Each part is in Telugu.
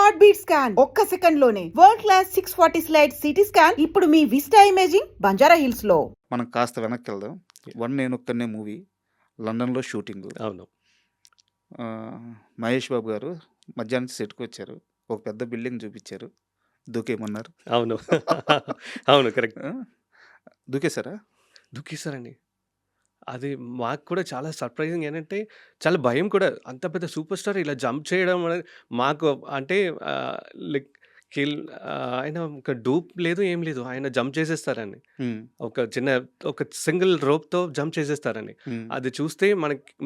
హార్ట్ బీట్ స్కాన్ ఒక్క సెకండ్ లోనే world class 640 slide CT scan ఇప్పుడు మీ విస్టా ఇమేజింగ్ బంజారా హిల్స్ లో. మనం కాస్త వెనక్కి వెళ్దాం. వన్ నేను ఒక్కనే మూవీ లండన్లో షూటింగ్. అవును. మహేష్ బాబు గారు మధ్యాహ్నం సెట్కి వచ్చారు. ఒక పెద్ద బిల్డింగ్ చూపించారు. దూకేమన్నారు. అవును. అవును. కరెక్ట్. దూకేశారా? దుఃఖిస్తారండి. అది మాకు కూడా చాలా సర్ప్రైజింగ్ ఏంటంటే, చాలా భయం కూడా. అంత పెద్ద సూపర్ స్టార్ ఇలా జంప్ చేయడం అనేది మాకు అంటే లైక్ ఆయన ఒక డూప్ లేదు, ఏం లేదు. ఆయన జంప్ చేసేస్తారని. ఒక సింగిల్ రోప్‌తో జంప్ చేసేస్తారని. అది చూస్తే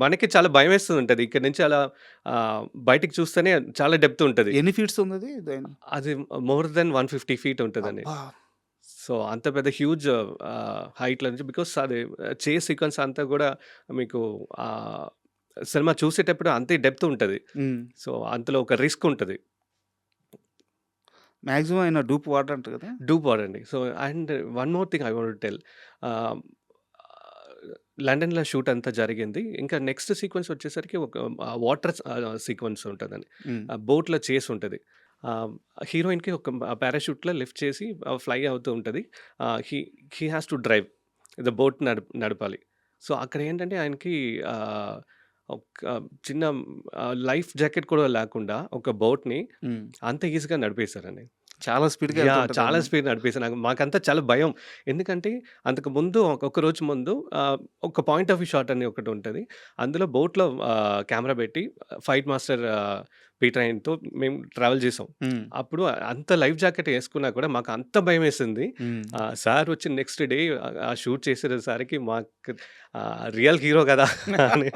మనకి చాలా భయమేస్తూ ఉంటది. ఇక్కడి నుంచి అలా బయటికి చూస్తేనే చాలా డెప్త్ ఉంటది. ఎన్ని ఫీట్స్ ఉంది అది మోర్ దెన్ 150 ఫీట్ ఉంటదండి. సో, అంత పెద్ద హ్యూజ్ హైట్‌లో నుంచి బికాస్ అది చేస్ సీక్వెన్స్ అంతా గూడా మీకు సినిమా చూసేటప్పుడు అంతే డెప్త్ ఉంటది. సో, అంతలో ఒక రిస్క్ ఉంటది. మాక్సిమం ఆయన డూప్ వాడరంట కదా? డూప్ వాడండి. So, and one more thing I want to tell. లండన్‌లో షూట్ అంతా జరిగింది. ఇంకా నెక్స్ట్ సీక్వెన్స్ వచ్చేసరికి ఒక వాటర్ సీక్వెన్స్ ఉంటదండి. బోట్‌లో చేస్ ఉంటది. హీరోయిన్‌కి ఒక పారాషూట్‌లో లిఫ్ట్ చేసి ఫ్లై అవుతూ ఉంటది. He he has to drive the boat నడపాలి. సో, అక్కడ ఏంటంటే ఆయనకి ఒక చిన్న లైఫ్ జాకెట్ కూడా లేకుండా ఒక బోట్‌ని అంత ఈజీగా నడిపేశారండి. చాలా స్పీడ్‌గా చాలా స్పీడ్ నడిపేసాను. మాకంతా చాలా భయం. ఎందుకంటే అంతకుముందు ఒక రోజు ముందు ఒక పాయింట్ ఆఫ్ వ్యూ షాట్ అని ఒకటి ఉంటది. అందులో బోట్‌లో కెమెరా పెట్టి ఫైట్ మాస్టర్ పీటర్ ఆయన్‌తో మేము ట్రావెల్ చేసాం. అప్పుడు అంత లైఫ్ జాకెట్ ఏసుకున్నా కూడా మాకు అంత భయమేసింది. సార్ వచ్చి నెక్స్ట్ డే ఆ షూట్ చేసేసరికి మాకు రియల్ హీరో కదా! అని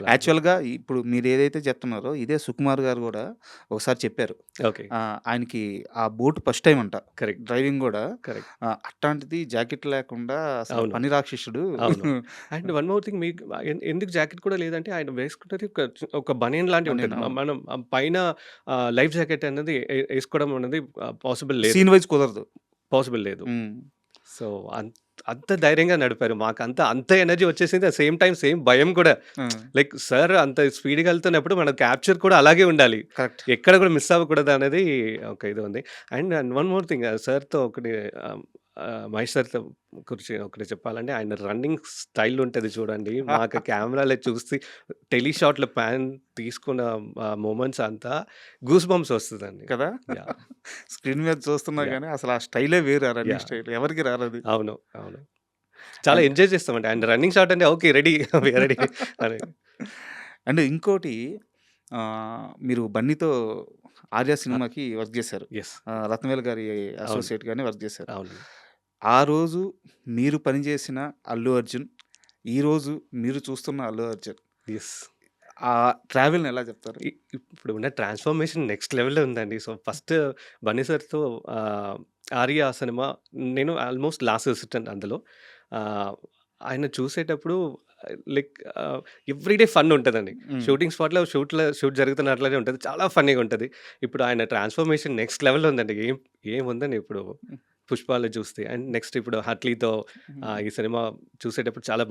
యాక్చువల్‌గా ఇప్పుడు మీరు ఏదైతే చెప్తున్నారో ఇదే సుకుమార్ గారు కూడా ఒకసారి చెప్పారు. ఓకే. ఆయనకి ఆ బోట్ ఫస్ట్ టైమ్ అంట. కరెక్ట్. డ్రైవింగ్ కూడా కరెక్ట్. అట్లాంటిది జాకెట్ లేకుండా అసలు అవును. పని రాక్షసుడు. అవును. అండ్ వన్ మోర్ థింగ్ మీకు ఎందుకు జాకెట్ కూడా లేదంటే ఆయన వేసుకున్నది ఒక బనియన్ లాంటివి ఉంటది. బనియన్, అవును. మనం పైన లైఫ్ జాకెట్ అనేది ఏసుకోవడం అనేది పాసిబుల్ లేదు. సీన్ వైజ్ కుదరదు. పాసిబుల్ లేదు. సో, అంత ధైర్యంగా నడిపారు. అంత ఎనర్జీ వచ్చేసింది. అట్ సేమ్ టైమ్ సేమ్ భయం కూడా. లైక్ సార్ అంత స్పీడ్‌గా వెళ్తున్నప్పుడు మన క్యాప్చర్ కూడా అలాగే ఉండాలి. కరెక్ట్. ఎక్కడ కూడా మిస్ అవ్వకూడదు అనేది ఒక ఇది ఉంది. అండ్ వన్ మోర్ థింగ్ సార్‌తో ఒకటి మహేష్ సార్‌తో గురించి ఒకటి చెప్పాలంటే ఆయన రన్నింగ్ స్టైల్ ఉంటది చూడండి. మాకు కెమెరాలో చూసి టెలి షాట్‌లో పాన్ తీసుకున్న మొమెంట్స్ అంతా గూస్ బంప్స్ వస్తదండి. కదా? యాహ్! స్క్రీన్ మీద చూస్తున్నా యాహ్! గానీ అసలు ఆ స్టైలే వేరు. ఆ రన్నింగ్ యాహ్! స్టైల్ ఎవరికీ రాదది. అవును. అవును. చాలా అండ్ ఎంజాయ్ చేస్తామండి. అండ్ రన్నింగ్ షాట్ అంటే okay. Ready. We are ready అని. అండ్ ఇంకోటి మీరు బన్నీతో 'ఆర్య' ఆ! సినిమాకి వర్క్ చేశారు. యెస్. రత్నవేలు గారి అవును. అసోసియేట్‌గానే వర్క్ చేశారు. అవును. ఆ రోజు మీరు పనిచేసిన అల్లు అర్జున్, ఈరోజు మీరు చూస్తున్న అల్లు అర్జున్. యెస్. ఆ ట్రావెల్‌ని ఎలా చెప్తారు? ఇప్పుడు ఉన్న ట్రాన్స్‌ఫర్మేషన్ నెక్స్ట్ లెవెల్‌లో ఉందండి. సో, ఫస్ట్ బన్నీ సార్‌తో 'ఆర్య' సినిమా నేను ఆల్మోస్ట్ లాస్ట్ అసిస్టెంట్ అందులో. ఆహ్, ఆయన చూసేటప్పుడు లైక్ ఎవ్రీడే ఫన్ ఉంటదండి. షూటింగ్ స్పాట్‌లో షూట్ జరుగుతున్నట్లనే ఉంటది. చాలా ఫన్నీగా ఉంటది. ఇప్పుడు ఆయన ట్రాన్స్‌ఫర్మేషన్ నెక్స్ట్ లెవెల్‌లో ఉందండి. ఏముందండి ఇప్పుడు 'పుష్పాలో' చూస్తే. అండ్ నెక్స్ట్ ఇప్పుడు 'హట్లీతో' ఈ సినిమా చూసేటప్పుడు చాలా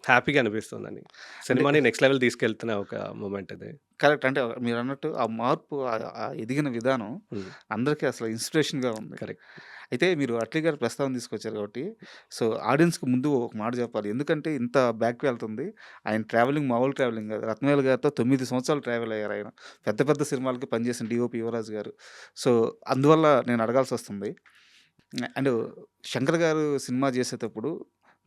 హ్యాపీగా అనిపిస్తుందండి. అంటే సినిమాని నెక్స్ట్ లెవెల్ తీసుకెళ్తున్న ఒక మూమెంట్ అది. కరెక్ట్. అంటే మీరన్నట్టు ఆ మార్పు ఆ ఎదిగిన విధానం హ్మ్. అందరికీ అసలు ఇన్స్పిరేషన్‌గా ఉంది. కరెక్ట్. అయితే మీరు అట్లీ గారి ప్రస్తావన తీసుకొచ్చారు కాబట్టి, సో, ఆడియన్స్‌కి ముందు ఒక మాట చెప్పాలి. ఎందుకంటే ఇంత బ్యాక్‌కి వెళ్తుంది. ఆయన ట్రావెలింగ్ మామూలు ట్రావెలింగ్ కాదు. రత్నవేలు గారితో 9 సంవత్సరాలు ట్రావెల్ అయ్యారు ఆయన. పెద్ద పెద్ద సినిమాలకి పనిచేసిన డీఓపీ యువరాజు గారు. సో, అందువల్ల నేను అడగాల్సొస్తుంది. అండ్ శంకర్ గారు సినిమా చేసేటప్పుడు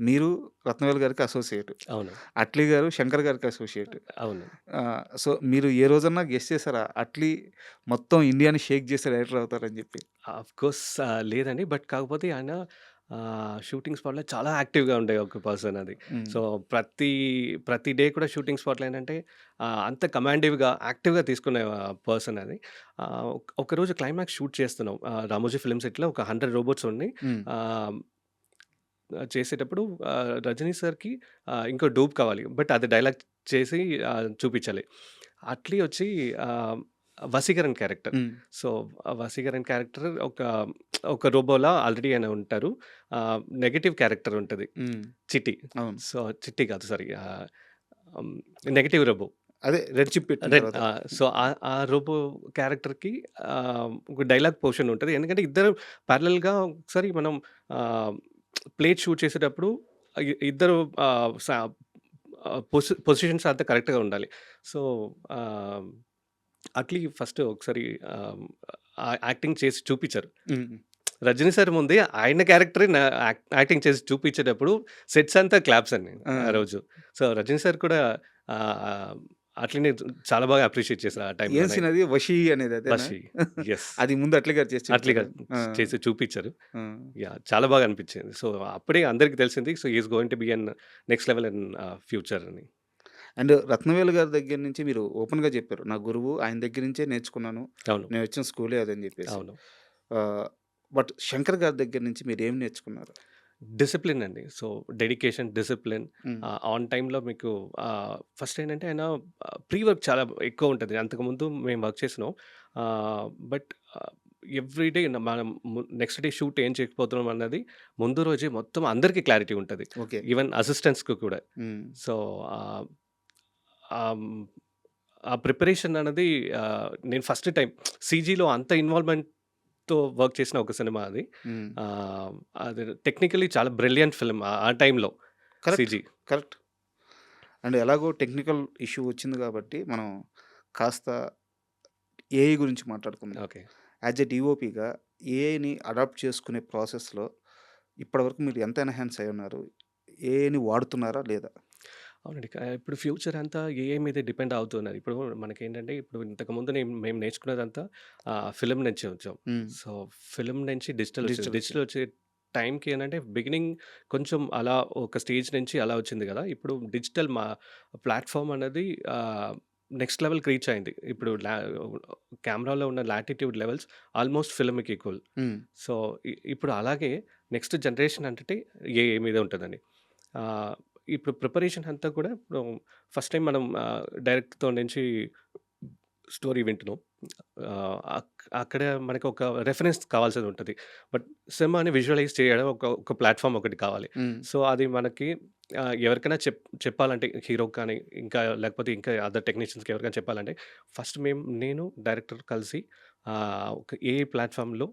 మీరు రత్నవేలు గారికి అసోసియేట్. అవును. అట్లీ గారు శంకర్ గారికి అసోసియేట్. అవును. సో, మీరు ఏ రోజన్నా గెస్ చేసారా? అట్లీ మొత్తం ఇండియాని షేక్ చేసే డైరెక్టర్ అవుతారని చెప్పి? ఆఫ్‌కోర్స్ లేదండి. బట్ కాకపోతే ఆయన షూటింగ్ స్పాట్‌లో చాలా యాక్టివ్‌గా ఉండే ఒక పర్సన్ అది. సో, ప్రతి ప్రతి డే కూడా షూటింగ్ స్పాట్‌లో ఏంటంటే అంత కమాండివ్‌గా, యాక్టివ్‌గా తీసుకునే పర్సన్ అది. ఒకరోజు క్లైమాక్స్ షూట్ చేస్తున్నాం. రామోజీ ఫిల్మ్ సిటీలో ఒక 100 రోబోట్స్ ఉన్నాయి. ఆహ్, చేసేటప్పుడు రజనీ సార్‌కి ఇంకో డూప్ కావాలి. బట్ అది డైలాగ్ చేసి చూపించాలి. అట్లీ వచ్చి Vaseegaran character. So, Vaseegaran character ఒక రోబోలా ఆల్రెడీ ఆయన ఉంటారు. నెగెటివ్ క్యారెక్టర్ ఉంటది. చిట్టి. అవును. సో, చిట్టి కాదు సారీ. Negative robot. అదే రెడ్ చిప్ పెట్టిన రెడ్ తర్వాత. సో, ఆ రోబో క్యారెక్టర్‌కి ఒక డైలాగ్ పోర్షన్ ఉంటది. ఎందుకంటే ఇద్దరు ప్యారలెల్‌గా ఒకసారి మనం ఆహ్, ప్లేట్ షూట్ చేసేటప్పుడు ఇద్దరు పొజిషన్స్ అంతా కరెక్ట్‌గా ఉండాలి. సో, ఆహ్, అట్లీ ఫస్ట్ ఒకసారి యాక్టింగ్ చేసి చూపిచ్చారు. హ్మ్. రజనీ సార్ ముందే ఆయన క్యారెక్టరే యాక్టింగ్ చేసి చూపించేటప్పుడు సెట్స్ అంతా క్లాప్స్ అండి ఆ! ఆ రోజు. సో, రజనీ సార్ కూడా ఆహ్, అట్లనే చాలా బాగా అప్రిషియేట్ చేశారు ఆ ఏం టైంలోనే. సీన్ అది 'వషీ' అనేది అదేనా? వషి. యెస్. అది ముందు అట్లీ గారు చేసి అట్లీగా చూపించారు. ఆ! చేసి చూపించారు. ఆ! యాహ్! చాలా బాగా అనిపించింది. సో, అప్పుడే అందరికి తెలిసింది. So, he is going to be an next level in future అని. అండ్ 'రత్నవేలు' గారి దగ్గర నుంచి మీరు ఓపెన్‌గా చెప్పారు. నా గురువు ఆయన దగ్గర నుంచే నేర్చుకున్నాను. అవును. నేను వచ్చిన స్కూలే అదని చెప్పేసి. అవును. ఆహ్, బట్ 'శంకర్' గారి దగ్గర నుంచి మీరేం నేర్చుకున్నారు? డిసిప్లిన్ అండి. సో, డెడికేషన్, డిసిప్లిన్ హ్మ్. ఆన్ టైమ్‌లో మీకు ఫస్ట్ ఏంటంటే ఆయన ప్రీ వర్క్ చాలా ఎక్కువ ఉంటది. అంతకుముందు మేము వర్క్ చేసినాం. బట్ ఎవ్రీ డే మనం నెక్స్ట్ డే షూట్ ఏం చేయకపోతున్నాం అన్నది ముందు రోజే మొత్తం అందరికీ క్లారిటీ ఉంటది. ఓకే. ఈవెన్ అసిస్టెంట్స్‌కి కూడా. హ్మ్. సో, ఆహ్, ఆహ్, ఆ ప్రిపరేషన్ అన్నది నేను ఫస్ట్ టైమ్ సీజీలో అంత ఇన్వాల్వ్‌మెంట్‌తో వర్క్ చేసిన ఒక సినిమా అది. హ్మ్. అది టెక్నికల్లీ చాలా బ్రిలియంట్ ఫిల్మ్ ఆ టైంలో కరెక్ట్. సీజీ. కరెక్ట్. అండ్ ఎలాగో టెక్నికల్ ఇష్యూ వచ్చింది కాబట్టి మనం కాస్త ఏఐ గురించి మాట్లాడుకుందాం. ఓకే. యాజ్ ఎ డీఓపీగా ఏఐని అడాప్ట్ చేసుకునే ప్రాసెస్‌లో ఇప్పటివరకు మీరు ఎంత ఎన్హాన్స్ అయ్యున్నారు? ఏఐని వాడుతున్నారా లేదా? అవునండి. ఇప్పుడు ఫ్యూచర్ అంతా ఏఐ మీదే డిపెండ్ అవుతున్నది. ఇప్పుడు మనకేంటంటే ఇప్పుడు ఇంతకుముందు మేము నేర్చుకున్నదంతా ఫిల్మ్ నుంచి వచ్చాం. హ్మ్. సో, ఫిల్మ్ నుంచి డిజిటల్ వచ్చింది. డిజిటల్ డిజిటల్ వచ్చే టైంకి ఏంటంటే బిగినింగ్ కొంచెం అలా ఒక స్టేజ్ నుంచి అలా వచ్చింది కదా! ఇప్పుడు డిజిటల్ ప్లాట్‌ఫార్మ్ అనేది నెక్స్ట్ లెవెల్‌కి రీచ్ అయింది. ఇప్పుడు కెమెరాలో ఉన్న లాటిట్యూడ్ లెవెల్స్ ఆల్‌మోస్ట్ ఫిల్మ్‌కి ఈక్వల్. హ్మ్. సో, ఇప్పుడు అలాగే నెక్స్ట్ జనరేషన్ అంటే ఏఐ మీదే ఉంటదండి. ఆహ్, ఇప్పుడు ప్రిపరేషన్ అంతా కూడా ఇప్పుడు ఫస్ట్ టైం మనం డైరెక్ట్‌తో నుంచి స్టోరీ వింటున్నాం. అక్కడ మనకు ఒక రెఫరెన్స్ కావాల్సింది ఉంటది. బట్ సినిమాని విజువలైజ్ చేయడం ఒక ప్లాట్‌ఫార్మ్ ఒకటి కావాలి. హ్మ్. సో, అది మనకి ఎవరికైనా చెప్పాలంటే హీరోకి కానీ, ఇంకా లేకపోతే ఇంకా అదర్ టెక్నీషియన్స్‌కి ఎవరికైనా చెప్పాలంటే ఫస్ట్ నేను డైరెక్టర్ కలిసి ఒక ఏఐ ప్లాట్‌ఫార్మ్‌లో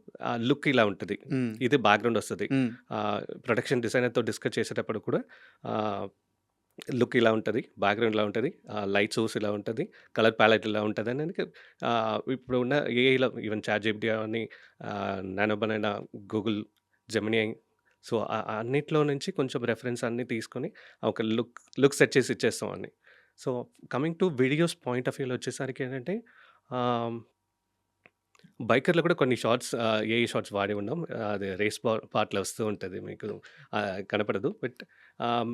లుక్ ఇలా ఉంటది. హ్మ్. ఇది బ్యాక్‌గ్రౌండ్ వస్తది. హ్మ్. ప్రొడక్షన్ డిజైనర్‌తో డిస్కస్ చేసేటప్పుడు కూడా ఆహ్, లుక్ ఇలా ఉంటది. బ్యాక్‌గ్రౌండ్ ఇలా ఉంటది. లైట్ సోర్స్ ఇలా ఉంటది. కలర్ ప్యాలెట్ ఇలా ఉంటదని ఇప్పుడు ఉన్న ఏఐలో ఈవెన్ చాట్‌జిపిటి అని nano banana, Google Gemini so, అన్నిట్లో నుంచి కొంచెం రెఫరెన్స్ అన్నీ తీసుకొని ఒక లుక్ సెట్ చేసి ఇచ్చేస్తాం అన్ని. So, coming to videos point of వ్యూలో వచ్చేసరికి ఏంటంటే ఆహ్, బైకర్‌లో కూడా కొన్ని షార్ట్స్ ఏఐ షార్ట్స్ వాడి ఉన్నాం. అది రేస్ పార్ట్‌లో వస్తూ ఉంటది మీకు కనపడదు. బట్ ఆహ్,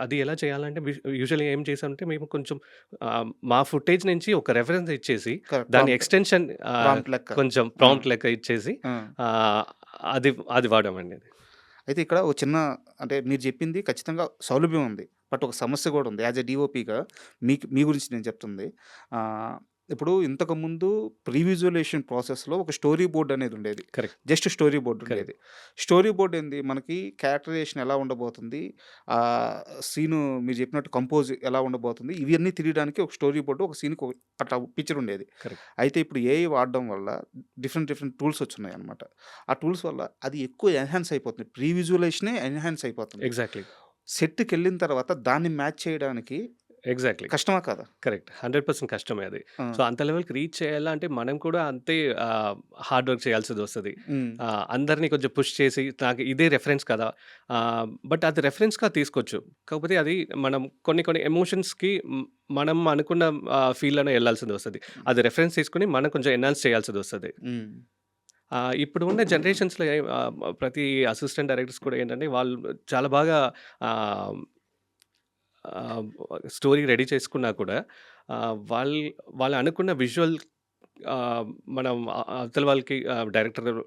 అది ఎలా చేయాలంటే యూజువల్లీ ఏం చేసామంటే మేము కొంచెం మా ఫుటేజ్ నుంచి ఒక రెఫరెన్స్ ఇచ్చేసి కరెక్ట్. దాని ప్రాంప్ట్. ఎక్స్‌టెన్షన్ ప్రాంప్ట్ లెక్క. కొంచెం ఆ! ప్రాంప్ట్ లెక్క ఇచ్చేసి ఆ! ఆహ్, అది అది వాడామండి అది. అయితే ఇక్కడ ఒక చిన్న అంటే మీరు చెప్పింది ఖచ్చితంగా సౌలభ్యం ఉంది. బట్ ఒక సమస్య గూడా ఉంది. యాజ్ ఎ డీఓపీగా మీ గురించి నేను చెప్తుంది. ఆహ్, ఇప్పుడు ఇంతకుముందు ప్రీ విజువలేషన్ ప్రాసెస్‌లో ఒక స్టోరీ బోర్డ్ అనేది ఉండేది. Correct. Just story board correct. ఉండేది. స్టోరీ బోర్డ్ ఏంది మనకి క్యారెక్టరైజేషన్ ఎలా ఉండబోతుంది, సీను మీరు చెప్పినట్టు కంపోజ్ ఎలా ఉండబోతుంది, ఇవన్నీ తెలియడానికి ఒక స్టోరీ బోర్డ్ ఒక సీన్‌కి అట్లా పిక్చర్ ఉండేది. కరెక్ట్. అయితే ఇప్పుడు ఏఐ వాడడం వల్ల డిఫరెంట్ టూల్స్ వచ్చున్నాయన్నమాట. ఆ టూల్స్ వల్ల అది ఎక్కువ ఎన్హాన్స్ అయిపోతుంది. ప్రీ విజువలైజేషనే ఎన్హాన్స్ అయిపోతుంది. ఎగ్జాక్ట్‌లీ. సెట్‌కెళ్ళిన తర్వాత దాన్ని మ్యాచ్ చేయడానికి ఎగ్జాక్ట్‌లీ. కష్టమా కాదా? కరెక్ట్. 100% కష్టమే అది. ఆ! సో, అంత లెవెల్‌కి రీచ్ చేయాలంటే మనం కూడా అంతే హార్డ్ వర్క్ చేయాల్సిదొస్తది. హ్మ్. అందరిని కొంచెం పుష్ చేసి నాకు ఇదే రెఫరెన్స్ కదా! బట్ అది రెఫరెన్స్‌గా తీసుకోవచ్చు. కాకపోతే అది మనం కొన్ని ఎమోషన్స్‌కి మనం అనుకున్న ఫీల్‌లోనే ఎళ్ళాల్సిందొస్తది. అది రెఫరెన్స్ తీసుకొని మనం కొంచెం ఎన్హాన్స్ చేయాల్సిదొస్తది. హ్మ్. ఇప్పుడు ఉన్న జనరేషన్స్‌లో ప్రతి అసిస్టెంట్ డైరెక్టర్స్ కూడా ఏంటంటే వాళ్ళు చాలా బాగా ఆహ్, ఆహ్, స్టోరీ రెడీ చేసుకున్నా కూడా వాళ్ళు వాళ్ళు అనుకున్న విజువల్ మనం అవతల వాళ్ళకి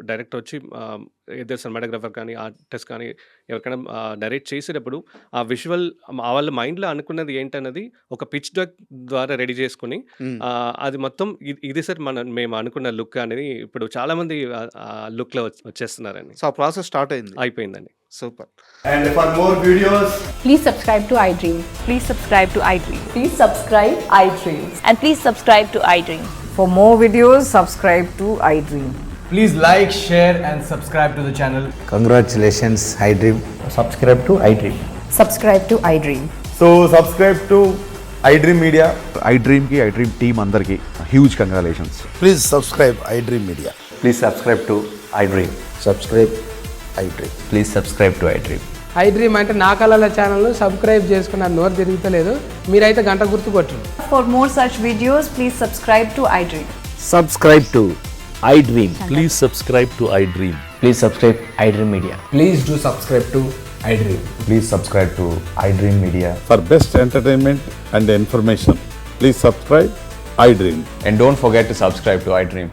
డైరెక్టర్ వచ్చి ఇద్దరు సినిమాటోగ్రాఫర్ కానీ, ఆర్టిస్ట్ కానీ ఎవరికైనా నరేట్ చేసేటప్పుడు ఆ విజువల్ వాళ్ళ మైండ్‌లో అనుకున్నది ఏంటన్నది ఒక పిచ్ డెక్ ద్వారా రెడీ చేసుకొని హ్మ్. అది మొత్తం ఇది సార్ మేము అనుకున్న లుక్ అనేది ఇప్పుడు చాలామంది లుక్‌లో వచ్చేస్తున్నారండి. సో, ఆ ప్రాసెస్ స్టార్ట్ అయింది. అయిపోయిందండి. Super. And for more videos, Please subscribe to iDream. Please subscribe to iDream. Please subscribe iDream. And please subscribe to iDream. For more videos, subscribe to iDream. please like, share, and subscribe to the channel. Congratulations, iDream. Subscribe to iDream. Subscribe to iDream. So, subscribe to iDream Media. iDream की iDream team अंदर की huge congratulations. Please subscribe iDream Media. Please subscribe to iDream. Subscribe iDream. Please subscribe to iDream. iDream అంటే నా కళల ఛానల్ సబ్స్క్రైబ్ చేసుకున్న నోరు తిరుగుతలేదు మీరైతే గంట గుర్తు కొట్టండి. For more such videos, please subscribe to iDream. Subscribe to iDream. Please subscribe to iDream. Please subscribe iDream Media. Please do subscribe to iDream. Please subscribe to iDream Media. For best entertainment and information, please subscribe iDream. And don't forget to subscribe to iDream.